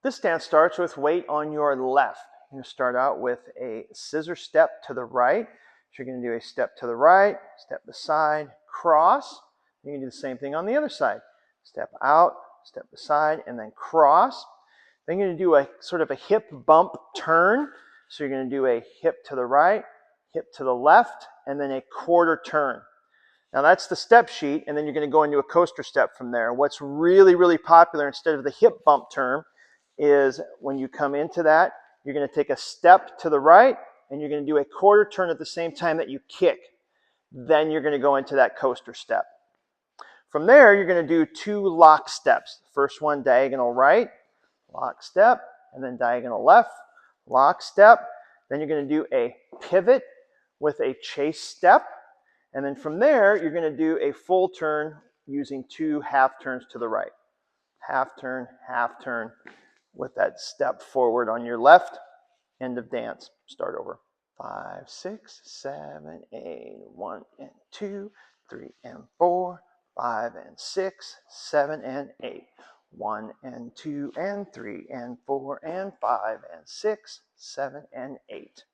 This dance starts with weight on your left. You're going to start out with a scissor step to the right. So you're going to do a step to the right, step aside, cross. You can do the same thing on the other side. Step out, step aside, and then cross. Then you're going to do a sort of a hip bump turn. So you're going to do a hip to the right, hip to the left, and then a quarter turn. Now that's the step sheet, and then you're going to go into a coaster step from there. What's really, really popular instead of the hip bump turn is when you come into that, you're going to take a step to the right, and you're going to do a quarter turn at the same time that you kick. Then you're going to go into that coaster step. From there, you're going to do 2 lock steps. First one, diagonal right, lock step, and then diagonal left, lock step. Then you're going to do a pivot with a chase step. And then from there, you're going to do a full turn using 2 half turns to the right. Half turn, with that step forward on your left. End of dance. Start over. 5, 6, 7, 8, 1 and 2, 3 and 4, 5 and 6, 7 and 8, 1 and 2 and 3 and 4 and 5 and 6, 7 and 8.